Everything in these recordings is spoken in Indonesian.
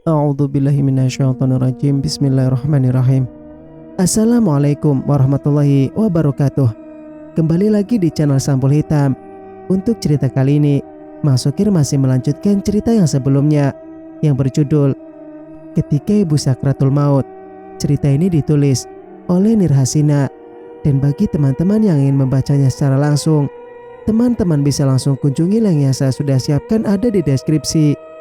A'udzubillahi minasyaitonirrajim. Bismillahirrahmanirrahim. Assalamualaikum warahmatullahi wabarakatuh. Kembali lagi di channel Sampul Hitam. Untuk cerita kali ini, Mang Sukir masih melanjutkan cerita yang sebelumnya yang berjudul Ketika Ibu Sakratul Maut. Cerita ini ditulis oleh Nirhasina, dan bagi teman-teman yang ingin membacanya secara langsung, teman-teman bisa langsung kunjungi link yang saya sudah siapkan ada di deskripsi.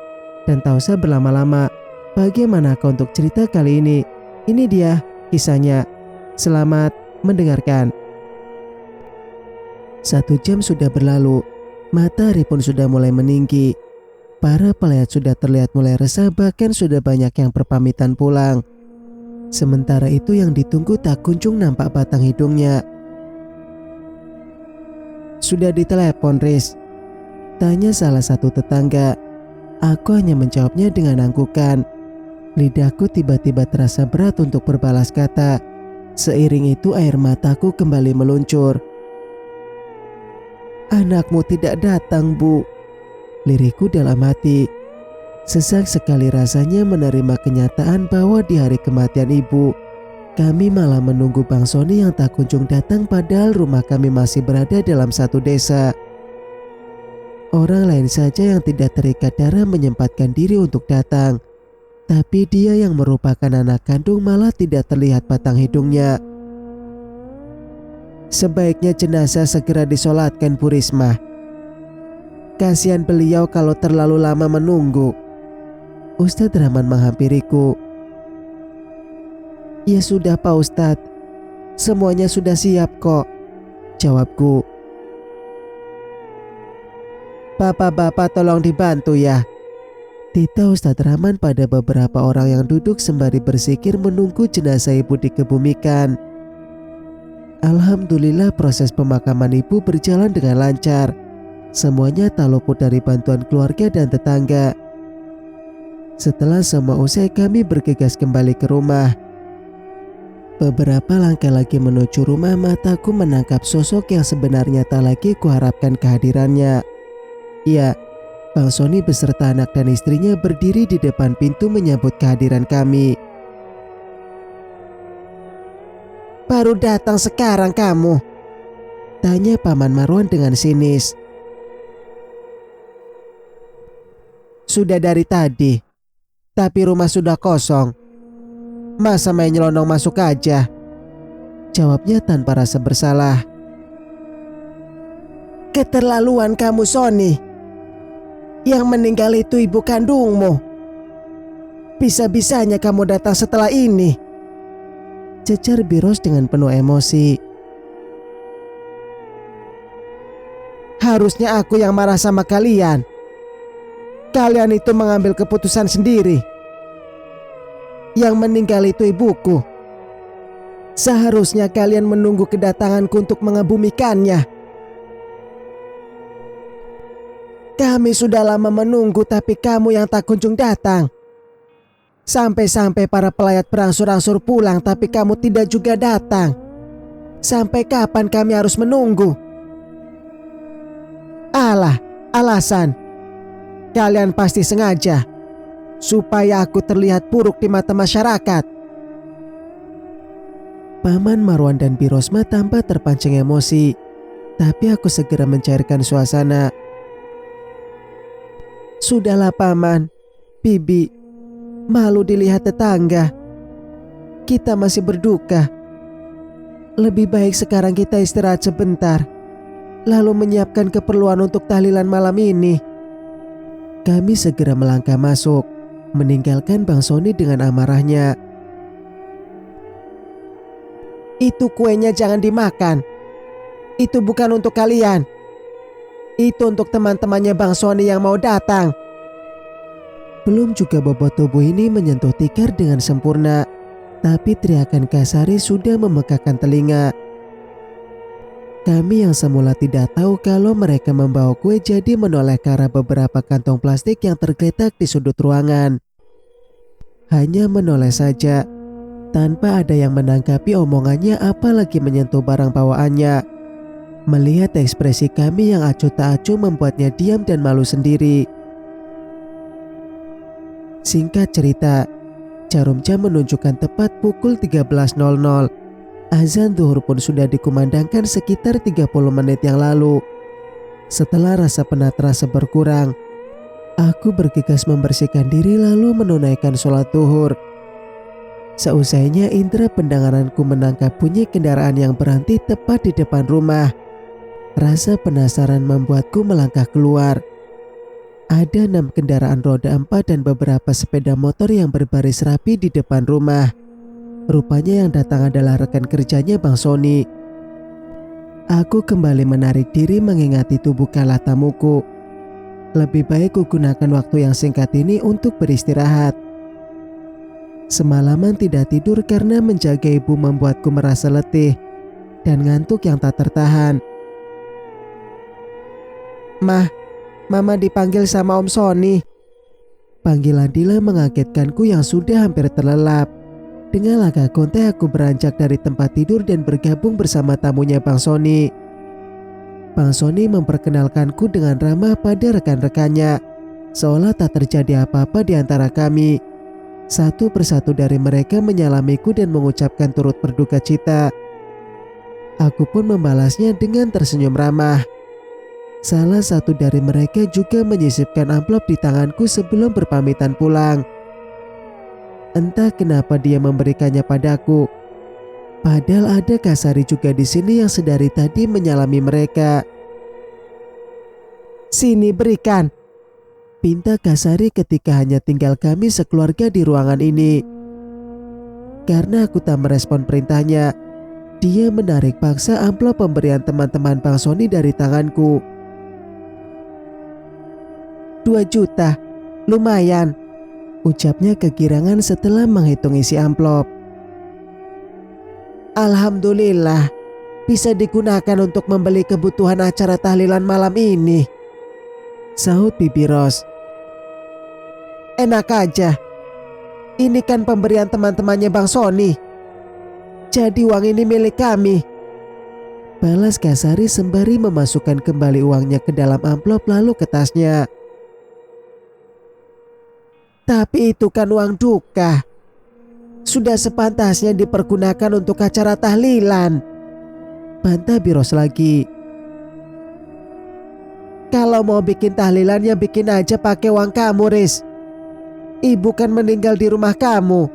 Dan tak usah berlama-lama, bagaimanakah untuk cerita kali ini? Ini dia kisahnya. Selamat mendengarkan. 1 jam sudah berlalu, matahari pun sudah mulai meninggi. Para pelayat sudah terlihat mulai resah, bahkan sudah banyak yang berpamitan pulang. Sementara itu yang ditunggu tak kunjung nampak batang hidungnya. Sudah ditelepon, Riz? Tanya salah satu tetangga. Aku hanya menjawabnya dengan anggukan. Lidahku tiba-tiba terasa berat untuk berbalas kata. Seiring itu air mataku kembali meluncur. Anakmu tidak datang, Bu. Lirikku dalam hati. Sesak sekali rasanya menerima kenyataan bahwa di hari kematian ibu, kami malah menunggu Bang Sony yang tak kunjung datang, padahal rumah kami masih berada dalam satu desa. Orang lain saja yang tidak terikat darah menyempatkan diri untuk datang. Tapi dia yang merupakan anak kandung malah tidak terlihat batang hidungnya. Sebaiknya jenazah segera disolatkan, Bu Risma. Kasihan beliau kalau terlalu lama menunggu. Ustadz Rahman menghampiriku. Ya sudah Pak Ustadz, semuanya sudah siap kok, jawabku. Bapak-bapak tolong dibantu ya, titah Ustadz Rahman pada beberapa orang yang duduk sembari berzikir menunggu jenazah ibu dikebumikan. Alhamdulillah proses pemakaman ibu berjalan dengan lancar. Semuanya tak luput dari bantuan keluarga dan tetangga. Setelah semua usai, kami bergegas kembali ke rumah. Beberapa langkah lagi menuju rumah, mataku menangkap sosok yang sebenarnya tak lagi kuharapkan kehadirannya. Ya, Bang Sony beserta anak dan istrinya berdiri di depan pintu menyambut kehadiran kami. Baru datang sekarang kamu? Tanya Paman Marwan dengan sinis. Sudah dari tadi, tapi rumah sudah kosong. Masa main nyelonong masuk aja? Jawabnya tanpa rasa bersalah. Keterlaluan kamu, Sony. Yang meninggal itu ibu kandungmu. Bisa-bisanya kamu datang setelah ini, cecar Biros dengan penuh emosi. Harusnya aku yang marah sama kalian. Kalian itu mengambil keputusan sendiri. Yang meninggal itu ibuku. Seharusnya kalian menunggu kedatanganku untuk mengebumikannya. Kami sudah lama menunggu, tapi kamu yang tak kunjung datang. Sampai-sampai para pelayat berangsur-angsur pulang, tapi kamu tidak juga datang. Sampai kapan kami harus menunggu? Alah, alasan. Kalian pasti sengaja supaya aku terlihat buruk di mata masyarakat. Paman Marwan dan Birosma tampak terpancing emosi, tapi aku segera mencairkan suasana. Sudahlah Paman, Bibi, malu dilihat tetangga. Kita masih berduka. Lebih baik sekarang kita istirahat sebentar, lalu menyiapkan keperluan untuk tahlilan malam ini. Kami segera melangkah masuk, meninggalkan Bang Sony dengan amarahnya. Itu kuenya jangan dimakan. Itu bukan untuk kalian. Itu untuk teman-temannya Bang Sony yang mau datang. Belum juga bobot tubuh ini menyentuh tikar dengan sempurna, tapi teriakan Kasari sudah memekakan telinga. Kami yang semula tidak tahu kalau mereka membawa kue jadi menoleh ke arah beberapa kantong plastik yang tergeletak di sudut ruangan. Hanya menoleh saja, tanpa ada yang menanggapi omongannya apalagi menyentuh barang bawaannya. Melihat ekspresi kami yang acuh tak acuh membuatnya diam dan malu sendiri. Singkat cerita, jarum jam menunjukkan tepat pukul 13.00. Azan zuhur pun sudah dikumandangkan sekitar 30 menit yang lalu. Setelah rasa penat terasa berkurang, aku bergegas membersihkan diri lalu menunaikan sholat zuhur. Seusainya indera pendengaranku menangkap bunyi kendaraan yang berhenti tepat di depan rumah. Rasa penasaran membuatku melangkah keluar. Ada 6 kendaraan roda 4 dan beberapa sepeda motor yang berbaris rapi di depan rumah. Rupanya yang datang adalah rekan kerjanya Bang Sony. Aku kembali menarik diri mengingati tubuh kala tamuku. Lebih baik kugunakan waktu yang singkat ini untuk beristirahat. Semalaman tidak tidur karena menjaga ibu membuatku merasa letih dan ngantuk yang tak tertahan. "Mah, Mama dipanggil sama Om Sony." Panggilan Dila mengagetkanku yang sudah hampir terlelap. Dengan langkah kontai aku beranjak dari tempat tidur dan bergabung bersama tamunya Bang Sony. Bang Sony memperkenalkanku dengan ramah pada rekan-rekannya, seolah tak terjadi apa-apa di antara kami. Satu persatu dari mereka menyalamiku dan mengucapkan turut berduka cita. Aku pun membalasnya dengan tersenyum ramah. Salah satu dari mereka juga menyisipkan amplop di tanganku sebelum berpamitan pulang. Entah kenapa dia memberikannya padaku. Padahal ada Kasari juga di sini yang sedari tadi menyalami mereka. "Sini berikan," pinta Kasari ketika hanya tinggal kami sekeluarga di ruangan ini. Karena aku tak merespon perintahnya, dia menarik paksa amplop pemberian teman-teman Bang Sony dari tanganku. 2 juta, lumayan, ucapnya kegirangan setelah menghitung isi amplop. "Alhamdulillah, bisa digunakan untuk membeli kebutuhan acara tahlilan malam ini," sahut Bibi Ros. "Enak aja, ini kan pemberian teman-temannya Bang Sony, jadi uang ini milik kami," balas Kasari sembari memasukkan kembali uangnya ke dalam amplop lalu ke tasnya. "Tapi itu kan uang duka. Sudah sepantasnya dipergunakan untuk acara tahlilan," bantah Biros lagi. "Kalau mau bikin tahlilan ya bikin aja pakai uang kamu, Riz. Ibu kan meninggal di rumah kamu.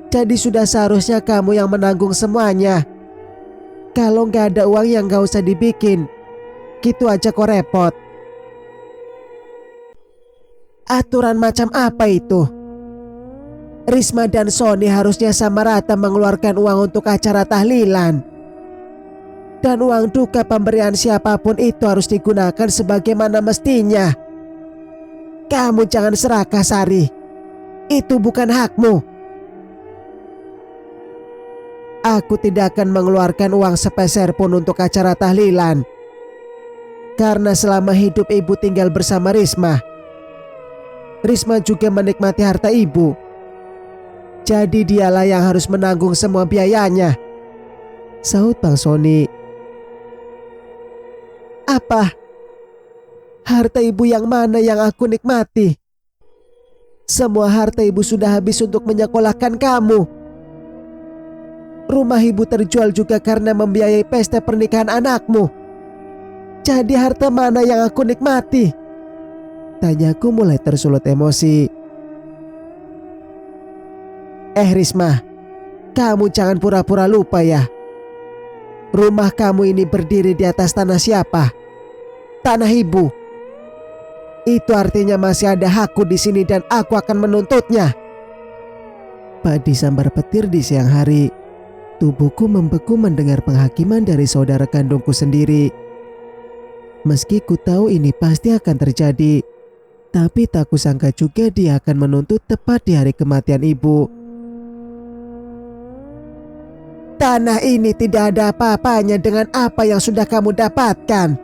Jadi sudah seharusnya kamu yang menanggung semuanya. Kalau nggak ada uang yang nggak usah dibikin. Gitu aja kok repot." "Aturan macam apa itu? Risma dan Sony harusnya sama rata mengeluarkan uang untuk acara tahlilan. Dan uang duka pemberian siapapun itu harus digunakan sebagaimana mestinya. Kamu jangan serakah, Sari. Itu bukan hakmu. Aku tidak akan mengeluarkan uang sepeser pun untuk acara tahlilan. Karena selama hidup ibu tinggal bersama Risma, Risma juga menikmati harta ibu. Jadi dialah yang harus menanggung semua biayanya," sahut Bang Sony. "Apa? Harta ibu yang mana yang aku nikmati? Semua harta ibu sudah habis untuk menyekolahkan kamu. Rumah ibu terjual juga karena membiayai pesta pernikahan anakmu. Jadi harta mana yang aku nikmati?" tanyaku mulai tersulut emosi. Risma, kamu jangan pura-pura lupa ya. Rumah kamu ini berdiri di atas tanah siapa? Tanah ibu. Itu artinya masih ada hakku di sini dan aku akan menuntutnya." Pak disambar petir di siang hari. Tubuhku membeku mendengar penghakiman dari saudara kandungku sendiri. Meski ku tahu ini pasti akan terjadi, tapi tak kusangka juga dia akan menuntut tepat di hari kematian ibu. "Tanah ini tidak ada apa-apanya dengan apa yang sudah kamu dapatkan.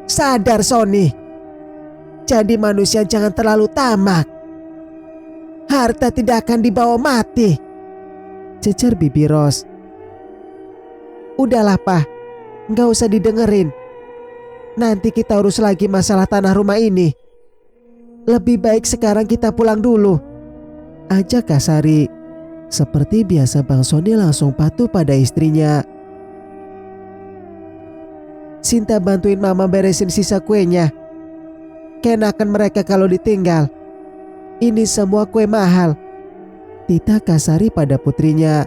Sadar, Sony. Jadi manusia jangan terlalu tamak. Harta tidak akan dibawa mati," cecer Bibi Ros. "Udahlah, Pak. Nggak usah didengerin. Nanti kita urus lagi masalah tanah rumah ini. Lebih baik sekarang kita pulang dulu, ajak Kak Sari. Seperti biasa Bang Sony langsung patuh pada istrinya. Sinta bantuin mama beresin sisa kuenya. Kenakan mereka kalau ditinggal. Ini semua kue mahal, titah Kak Sari pada putrinya.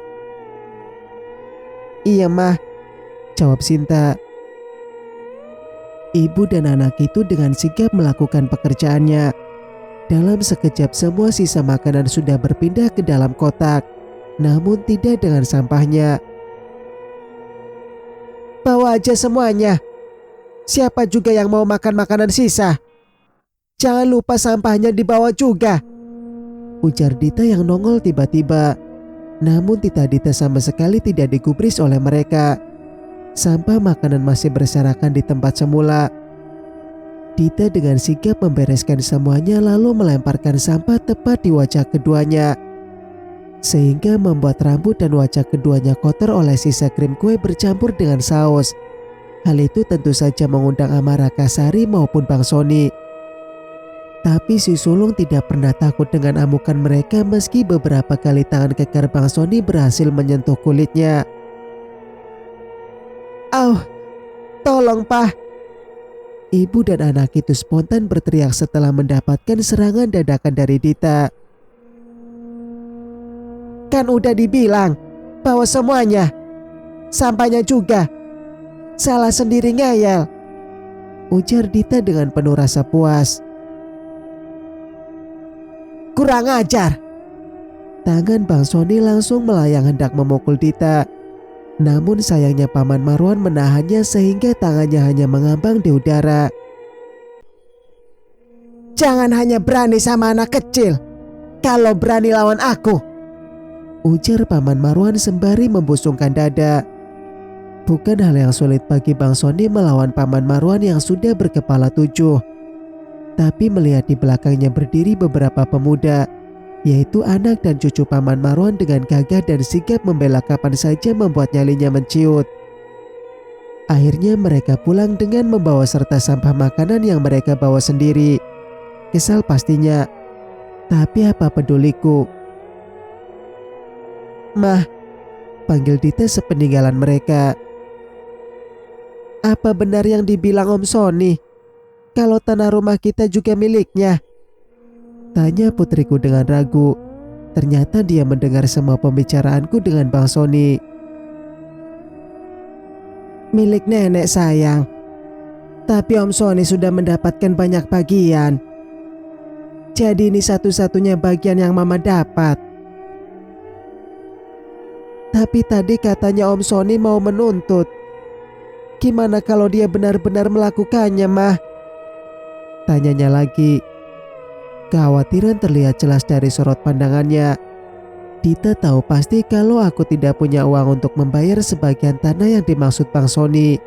Iya mah, jawab Sinta. Ibu dan anak itu dengan sigap melakukan pekerjaannya. Dalam sekejap semua sisa makanan sudah berpindah ke dalam kotak, namun tidak dengan sampahnya. Bawa aja semuanya. Siapa juga yang mau makan makanan sisa? Jangan lupa sampahnya dibawa juga, ujar Dita yang nongol tiba-tiba. Namun Dita sama sekali tidak digubris oleh mereka. Sampah makanan masih berserakan di tempat semula. Dita dengan sigap membereskan semuanya lalu melemparkan sampah tepat di wajah keduanya, sehingga membuat rambut dan wajah keduanya kotor oleh sisa krim kue bercampur dengan saus. Hal itu tentu saja mengundang amarah Kak Sari maupun Bang Sony. Tapi si sulung tidak pernah takut dengan amukan mereka meski beberapa kali tangan kekar Bang Sony berhasil menyentuh kulitnya. Tolong Pak. Ibu dan anak itu spontan berteriak setelah mendapatkan serangan dadakan dari Dita. Kan udah dibilang, bawa semuanya. Sampahnya juga. Salah sendiri ngeyel, ujar Dita dengan penuh rasa puas. Kurang ajar. Tangan Bang Sony langsung melayang hendak memukul Dita. Namun sayangnya Paman Marwan menahannya sehingga tangannya hanya mengambang di udara. Jangan hanya berani sama anak kecil. Kalau berani lawan aku, ujar Paman Marwan sembari membusungkan dada. Bukan hal yang sulit bagi Bang Sony melawan Paman Marwan yang sudah berkepala 7. Tapi melihat di belakangnya berdiri beberapa pemuda, yaitu anak dan cucu Paman Marwan dengan gagah dan sigap membela kapan saja membuat nyalinya menciut. Akhirnya mereka pulang dengan membawa serta sampah makanan yang mereka bawa sendiri. Kesal pastinya, tapi apa peduliku. Mah, panggil Dita sepeninggalan mereka. Apa benar yang dibilang Om Sony? Kalau tanah rumah kita juga miliknya? Tanya putriku dengan ragu. Ternyata dia mendengar semua pembicaraanku dengan Bang Sony. Milik nenek sayang. Tapi Om Sony sudah mendapatkan banyak bagian. Jadi ini satu-satunya bagian yang Mama dapat. Tapi tadi katanya Om Sony mau menuntut. Gimana kalau dia benar-benar melakukannya, Mah? Tanyanya lagi. Kekhawatiran terlihat jelas dari sorot pandangannya. Dita tahu pasti kalau aku tidak punya uang untuk membayar sebagian tanah yang dimaksud Bang Sony.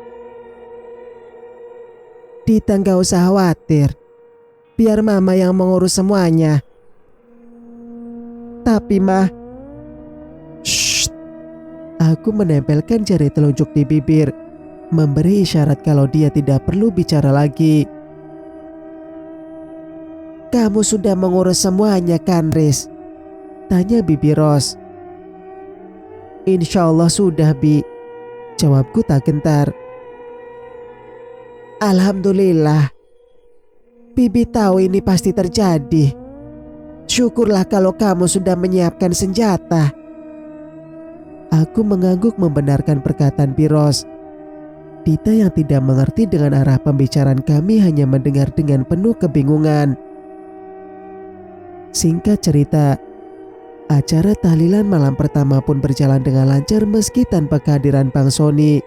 Dita gak usah khawatir. Biar Mama yang mengurus semuanya. Tapi Mah... Shh. Aku menempelkan jari telunjuk di bibir, memberi isyarat kalau dia tidak perlu bicara lagi. Kamu sudah mengurus semuanya kan, Riz? Tanya Bibi Ros. Insya Allah sudah, Bi. Jawabku tak gentar. Alhamdulillah. Bibi tahu ini pasti terjadi. Syukurlah kalau kamu sudah menyiapkan senjata. Aku mengangguk membenarkan perkataan Bi Ros. Dita yang tidak mengerti dengan arah pembicaraan kami hanya mendengar dengan penuh kebingungan. Singkat cerita, acara tahlilan malam pertama pun berjalan dengan lancar meski tanpa kehadiran Bang Sony.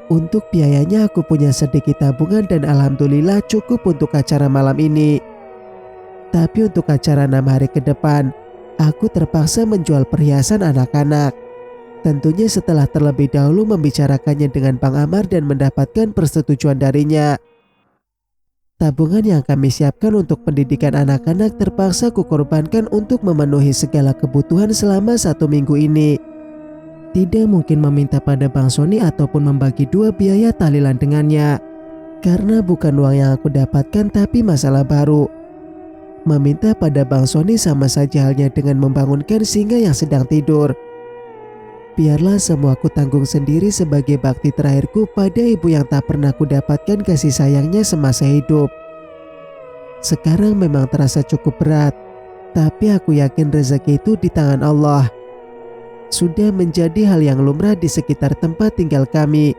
Untuk biayanya aku punya sedikit tabungan dan alhamdulillah cukup untuk acara malam ini. Tapi untuk acara 6 hari ke depan, aku terpaksa menjual perhiasan anak-anak. Tentunya setelah terlebih dahulu membicarakannya dengan Bang Amar dan mendapatkan persetujuan darinya. Tabungan yang kami siapkan untuk pendidikan anak-anak terpaksa kukorbankan untuk memenuhi segala kebutuhan selama 1 minggu ini. Tidak mungkin meminta pada Bang Sony ataupun membagi 2 biaya tahlilan dengannya. Karena bukan uang yang aku dapatkan tapi masalah baru. Meminta pada Bang Sony sama saja halnya dengan membangunkan singa yang sedang tidur. Biarlah semua ku tanggung sendiri sebagai bakti terakhirku pada ibu yang tak pernah ku dapatkan kasih sayangnya semasa hidup. Sekarang memang terasa cukup berat, tapi aku yakin rezeki itu di tangan Allah. Sudah menjadi hal yang lumrah di sekitar tempat tinggal kami.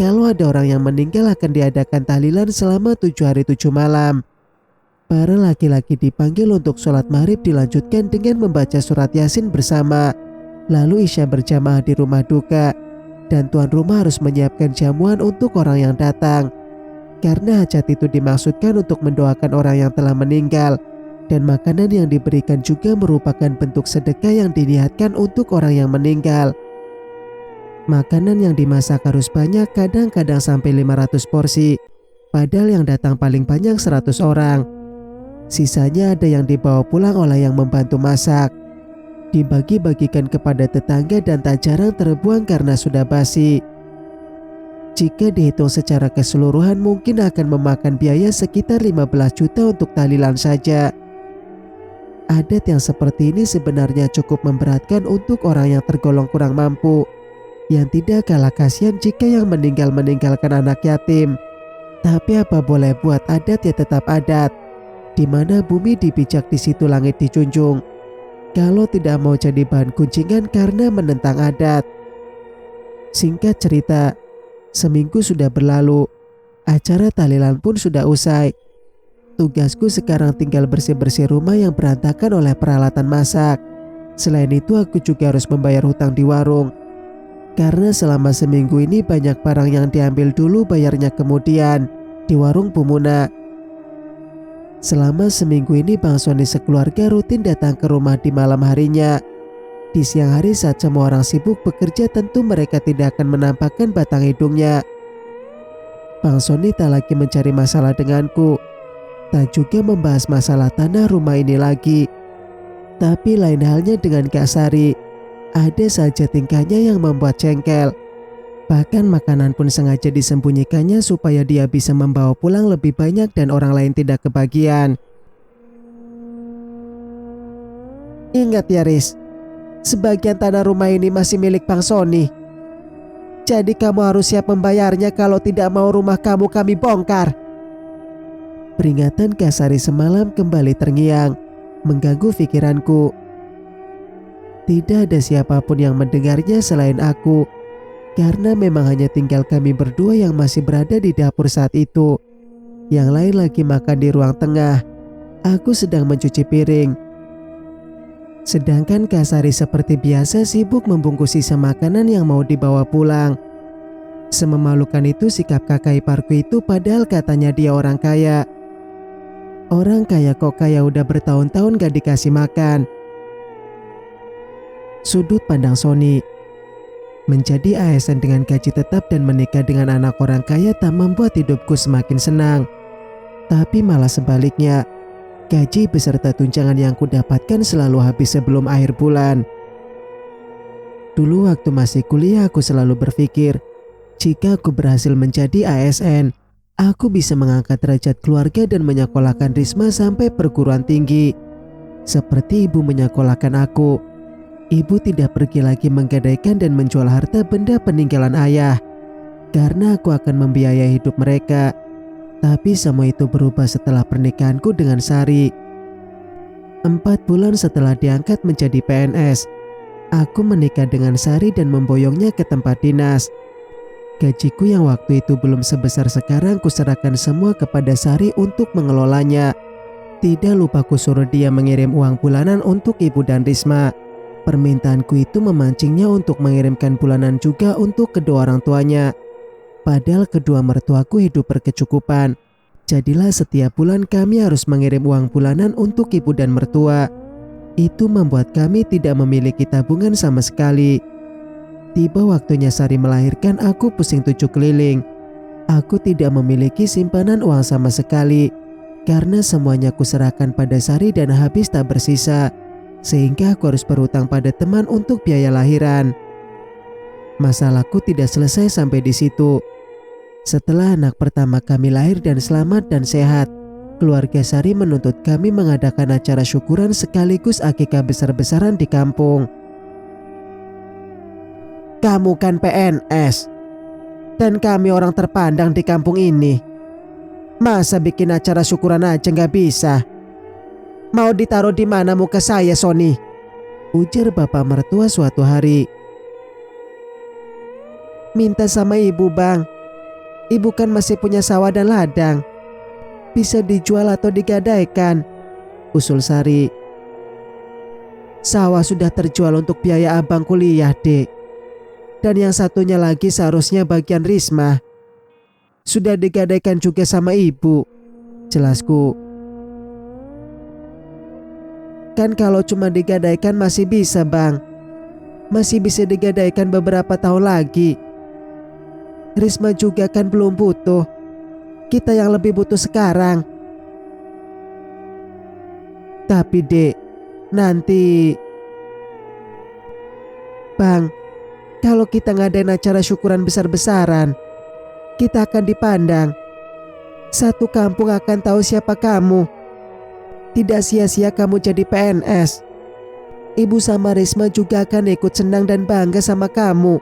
Kalau ada orang yang meninggal akan diadakan tahlilan selama 7 hari 7 malam. Para laki-laki dipanggil untuk sholat maghrib dilanjutkan dengan membaca surat Yasin bersama. Lalu Isya berjamaah di rumah duka. Dan tuan rumah harus menyiapkan jamuan untuk orang yang datang. Karena hajat itu dimaksudkan untuk mendoakan orang yang telah meninggal. Dan makanan yang diberikan juga merupakan bentuk sedekah yang diniatkan untuk orang yang meninggal. Makanan yang dimasak harus banyak, kadang-kadang sampai 500 porsi. Padahal yang datang paling banyak 100 orang. Sisanya ada yang dibawa pulang oleh yang membantu masak. Dibagi-bagikan kepada tetangga dan tak jarang terbuang karena sudah basi. Jika dihitung secara keseluruhan mungkin akan memakan biaya sekitar 15 juta untuk tahlilan saja. Adat yang seperti ini sebenarnya cukup memberatkan untuk orang yang tergolong kurang mampu. Yang tidak kalah kasihan jika yang meninggal meninggalkan anak yatim. Tapi apa boleh buat, adat ya tetap adat. Di mana bumi dipijak di situ langit dijunjung. Kalau tidak mau jadi bahan gunjingan karena menentang adat. Singkat cerita, seminggu sudah berlalu. Acara tahlilan pun sudah usai. Tugasku sekarang tinggal bersih-bersih rumah yang berantakan oleh peralatan masak. Selain itu aku juga harus membayar hutang di warung. Karena selama seminggu ini banyak barang yang diambil dulu bayarnya kemudian di warung Pumuna. Selama seminggu ini Bang Sony sekeluarga rutin datang ke rumah di malam harinya. Di siang hari saat semua orang sibuk bekerja tentu mereka tidak akan menampakkan batang hidungnya. Bang Sony tak lagi mencari masalah denganku. Tak juga membahas masalah tanah rumah ini lagi. Tapi lain halnya dengan Kak Sari. Ada saja tingkahnya yang membuat jengkel. Bahkan makanan pun sengaja disembunyikannya supaya dia bisa membawa pulang lebih banyak dan orang lain tidak kebagian. Ingat ya Riz, sebagian tanah rumah ini masih milik Bang Sony. Jadi kamu harus siap membayarnya, kalau tidak mau rumah kamu kami bongkar. Peringatan Kak Sari semalam kembali terngiang, mengganggu pikiranku. Tidak ada siapapun yang mendengarnya selain aku. Karena memang hanya tinggal kami berdua yang masih berada di dapur saat itu. Yang lain lagi makan di ruang tengah. Aku sedang mencuci piring. Sedangkan Kak Sari seperti biasa sibuk membungkus sisa makanan yang mau dibawa pulang. Sememalukan itu sikap kakak iparku itu, padahal katanya dia orang kaya. Orang kaya kok kaya udah bertahun-tahun gak dikasih makan. Sudut pandang Sony. Menjadi ASN dengan gaji tetap dan menikah dengan anak orang kaya tak membuat hidupku semakin senang. Tapi malah sebaliknya, gaji beserta tunjangan yang kudapatkan selalu habis sebelum akhir bulan. Dulu waktu masih kuliah aku selalu berpikir, jika aku berhasil menjadi ASN, aku bisa mengangkat derajat keluarga dan menyekolahkan Risma sampai perguruan tinggi. Seperti ibu menyekolahkan aku. Ibu tidak pergi lagi menggadaikan dan menjual harta benda peninggalan ayah. Karena aku akan membiayai hidup mereka. Tapi semua itu berubah setelah pernikahanku dengan Sari. 4 bulan setelah diangkat menjadi PNS, aku menikah dengan Sari dan memboyongnya ke tempat dinas. Gajiku yang waktu itu belum sebesar sekarang kuserahkan semua kepada Sari untuk mengelolanya. Tidak lupa kusuruh dia mengirim uang bulanan untuk ibu dan Risma. Permintaanku itu memancingnya untuk mengirimkan bulanan juga untuk kedua orang tuanya. Padahal kedua mertuaku hidup berkecukupan. Jadilah setiap bulan kami harus mengirim uang bulanan untuk ibu dan mertua. Itu membuat kami tidak memiliki tabungan sama sekali. Tiba waktunya Sari melahirkan, aku pusing 7 keliling. Aku tidak memiliki simpanan uang sama sekali. Karena semuanya kuserahkan pada Sari dan habis tak bersisa. Sehingga aku harus berhutang pada teman untuk biaya lahiran. Masalahku tidak selesai sampai di situ. Setelah anak pertama kami lahir dan selamat dan sehat, keluarga Sari menuntut kami mengadakan acara syukuran sekaligus akikah besar-besaran di kampung. Kamu kan PNS, dan kami orang terpandang di kampung ini. Masa bikin acara syukuran aja nggak bisa? Mau ditaruh di mana muka saya, Sony? Ujar bapak mertua suatu hari. Minta sama ibu, Bang. Ibu kan masih punya sawah dan ladang. Bisa dijual atau digadaikan, usul Sari. Sawah sudah terjual untuk biaya abang kuliah, Dek. Dan yang satunya lagi seharusnya bagian Risma. Sudah digadaikan juga sama ibu, jelasku. Kan kalau cuma digadaikan masih bisa, Bang. Masih bisa digadaikan beberapa tahun lagi. Risma juga kan belum butuh. Kita yang lebih butuh sekarang. Tapi Dek, nanti... Bang, kalau kita ngadain acara syukuran besar-besaran, kita akan dipandang. Satu kampung akan tahu siapa kamu. Tidak sia-sia kamu jadi PNS. Ibu sama Risma juga akan ikut senang dan bangga sama kamu.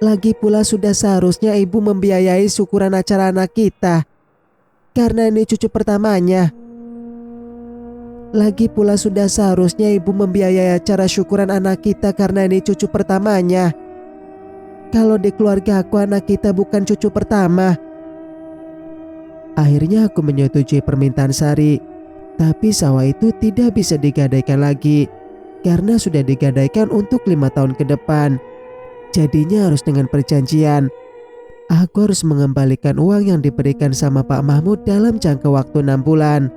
Lagi pula sudah seharusnya ibu membiayai syukuran acara anak kita. Karena ini cucu pertamanya. Lagi pula sudah seharusnya ibu membiayai acara syukuran anak kita karena ini cucu pertamanya. Kalau di keluarga aku anak kita bukan cucu pertama. Akhirnya aku menyetujui permintaan Sari. Tapi sawah itu tidak bisa digadaikan lagi. Karena sudah digadaikan untuk 5 tahun ke depan. Jadinya harus dengan perjanjian. Aku harus mengembalikan uang yang diberikan sama Pak Mahmud dalam jangka waktu 6 bulan.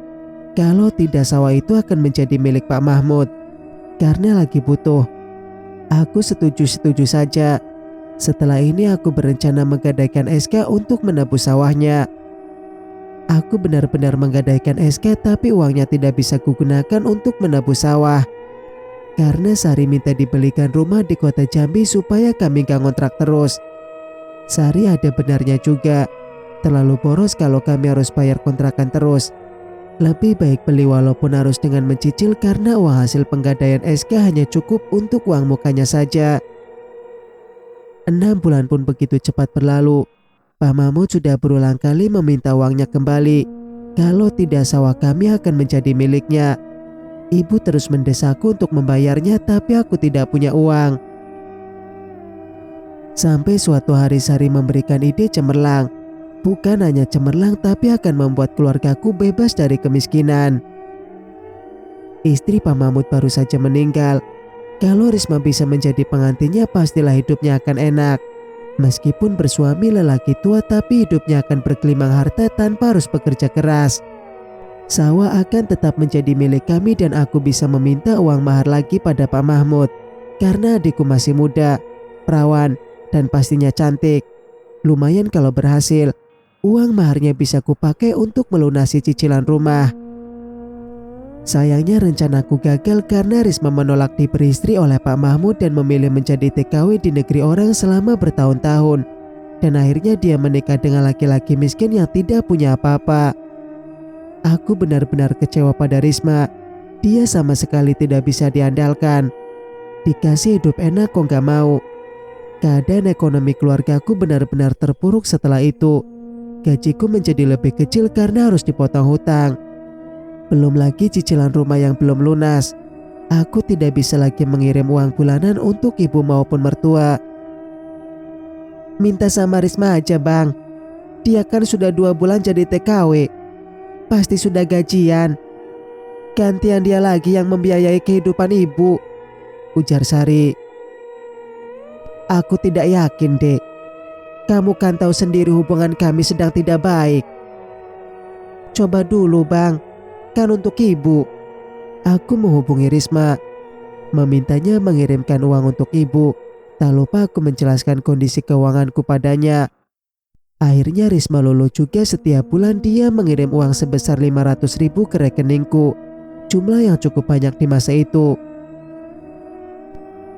Kalau tidak sawah itu akan menjadi milik Pak Mahmud. Karena lagi butuh. Aku setuju-setuju saja. Setelah ini aku berencana menggadaikan SK untuk menebus sawahnya. Aku benar-benar menggadaikan SK tapi uangnya tidak bisa kugunakan untuk menebus sawah. Karena Sari minta dibelikan rumah di kota Jambi supaya kami gak ngontrak terus. Sari ada benarnya juga. Terlalu boros kalau kami harus bayar kontrakan terus. Lebih baik beli walaupun harus dengan mencicil karena uang hasil penggadaian SK hanya cukup untuk uang mukanya saja. 6 bulan pun begitu cepat berlalu. Pak Mahmud sudah berulang kali meminta uangnya kembali. Kalau tidak sawah kami akan menjadi miliknya. Ibu terus mendesakku untuk membayarnya tapi aku tidak punya uang. Sampai suatu hari Sari memberikan ide cemerlang. Bukan hanya cemerlang tapi akan membuat keluargaku bebas dari kemiskinan. Istri Pak Mahmud baru saja meninggal. Kalau Risma bisa menjadi pengantinnya pastilah hidupnya akan enak. Meskipun bersuami lelaki tua tapi hidupnya akan bergelimang harta tanpa harus bekerja keras. Sawah akan tetap menjadi milik kami dan aku bisa meminta uang mahar lagi pada Pak Mahmud. Karena adikku masih muda, perawan, dan pastinya cantik. Lumayan kalau berhasil, uang maharnya bisa kupakai untuk melunasi cicilan rumah. Sayangnya rencanaku gagal karena Risma menolak diberi istri oleh Pak Mahmud dan memilih menjadi TKW di negeri orang selama bertahun-tahun. Dan akhirnya dia menikah dengan laki-laki miskin yang tidak punya apa-apa. Aku benar-benar kecewa pada Risma. Dia sama sekali tidak bisa diandalkan. Dikasih hidup enak kok gak mau. Keadaan ekonomi keluargaku benar-benar terpuruk setelah itu. Gajiku menjadi lebih kecil karena harus dipotong hutang. Belum lagi cicilan rumah yang belum lunas. Aku tidak bisa lagi mengirim uang bulanan untuk ibu maupun mertua. Minta sama Risma aja, Bang. Dia kan sudah 2 bulan jadi TKW. Pasti sudah gajian. Gantian dia lagi yang membiayai kehidupan ibu, ujar Sari. Aku tidak yakin, Dek. Kamu kan tahu sendiri hubungan kami sedang tidak baik. Coba dulu, Bang. Kan untuk ibu. Aku menghubungi Risma, memintanya mengirimkan uang untuk ibu. Tak lupa aku menjelaskan kondisi keuanganku padanya. Akhirnya Risma lulu juga. Setiap bulan dia mengirim uang sebesar 500.000 ke rekeningku. Jumlah yang cukup banyak di masa itu.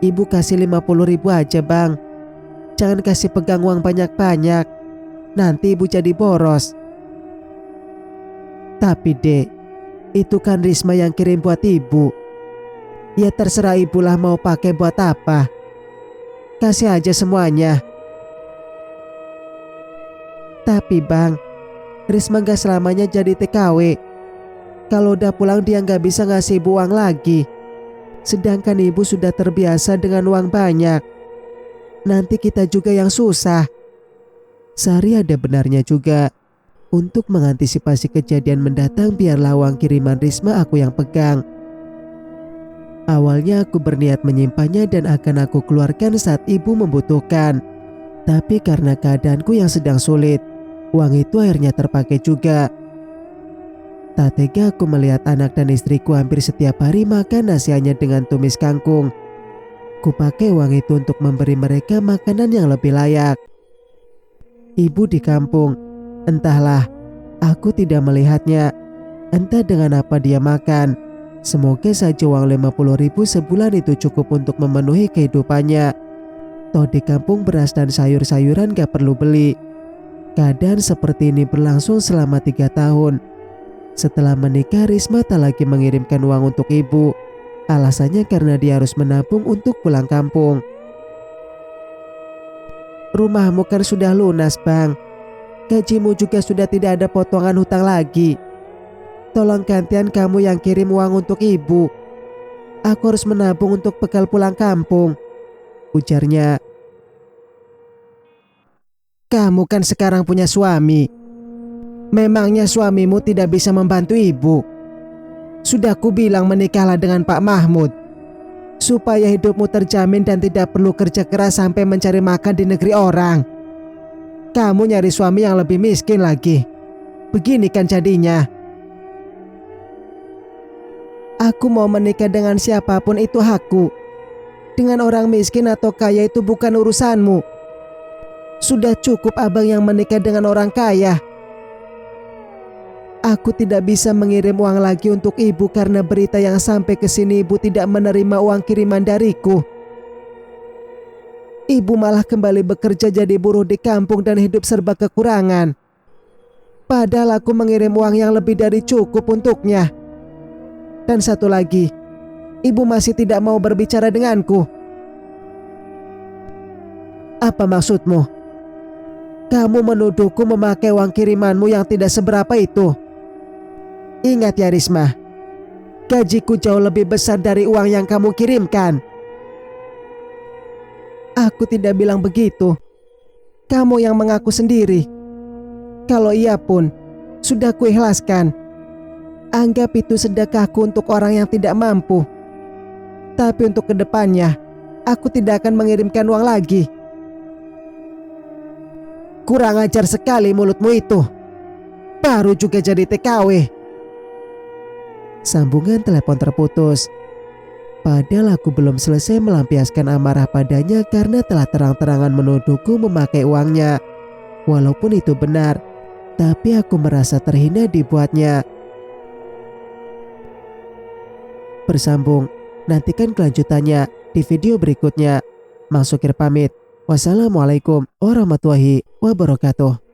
Ibu kasih 50.000 aja, Bang. Jangan kasih pegang uang banyak-banyak. Nanti ibu jadi boros. Tapi Dek, itu kan Risma yang kirim buat ibu. Ya terserah ibu lah mau pakai buat apa. Kasih aja semuanya. Tapi Bang, Risma gak selamanya jadi TKW. Kalau udah pulang dia gak bisa ngasih ibu uang lagi. Sedangkan ibu sudah terbiasa dengan uang banyak. Nanti kita juga yang susah. Sari ada benarnya juga. Untuk mengantisipasi kejadian mendatang, biarlah uang kiriman Risma aku yang pegang. Awalnya aku berniat menyimpannya dan akan aku keluarkan saat ibu membutuhkan. Tapi karena keadaanku yang sedang sulit, uang itu akhirnya terpakai juga. Tak tega aku melihat anak dan istriku hampir setiap hari makan nasi hanya dengan tumis kangkung. Kupakai uang itu untuk memberi mereka makanan yang lebih layak. Ibu di kampung, entahlah, aku tidak melihatnya. Entah dengan apa dia makan. Semoga saja uang 50.000 sebulan itu cukup untuk memenuhi kehidupannya. Toh di kampung beras dan sayur-sayuran gak perlu beli. Keadaan seperti ini berlangsung selama 3 tahun. Setelah menikah, Risma tak lagi mengirimkan uang untuk ibu. Alasannya karena dia harus menabung untuk pulang kampung. Rumahmu kan sudah lunas Bang. Gajimu juga sudah tidak ada potongan hutang lagi. Tolong gantian kamu yang kirim uang untuk ibu. Aku harus menabung untuk bekal pulang kampung, ujarnya. Kamu kan sekarang punya suami. Memangnya suamimu tidak bisa membantu ibu? Sudah kubilang menikahlah dengan Pak Mahmud, supaya hidupmu terjamin dan tidak perlu kerja keras sampai mencari makan di negeri orang. Kamu nyari suami yang lebih miskin lagi. Begini kan jadinya. Aku mau menikah dengan siapapun itu hakku. Dengan orang miskin atau kaya itu bukan urusanmu. Sudah cukup abang yang menikah dengan orang kaya. Aku tidak bisa mengirim uang lagi untuk ibu karena berita yang sampai ke sini ibu tidak menerima uang kiriman dariku. Ibu malah kembali bekerja jadi buruh di kampung dan hidup serba kekurangan. Padahal aku mengirim uang yang lebih dari cukup untuknya. Dan satu lagi, ibu masih tidak mau berbicara denganku. Apa maksudmu? Kamu menuduhku memakai uang kirimanmu yang tidak seberapa itu. Ingat ya Risma, gajiku jauh lebih besar dari uang yang kamu kirimkan. Aku tidak bilang begitu. Kamu yang mengaku sendiri. Kalau iya pun, sudah kuikhlaskan. Anggap itu sedekahku untuk orang yang tidak mampu. Tapi untuk kedepannya, aku tidak akan mengirimkan uang lagi. Kurang ajar sekali mulutmu itu. Baru juga jadi TKW. Sambungan telepon terputus. Padahal aku belum selesai melampiaskan amarah padanya karena telah terang-terangan menuduhku memakai uangnya. Walaupun itu benar, tapi aku merasa terhina dibuatnya. Bersambung, nantikan kelanjutannya di video berikutnya. Mang Sukir pamit. Wassalamualaikum warahmatullahi wabarakatuh.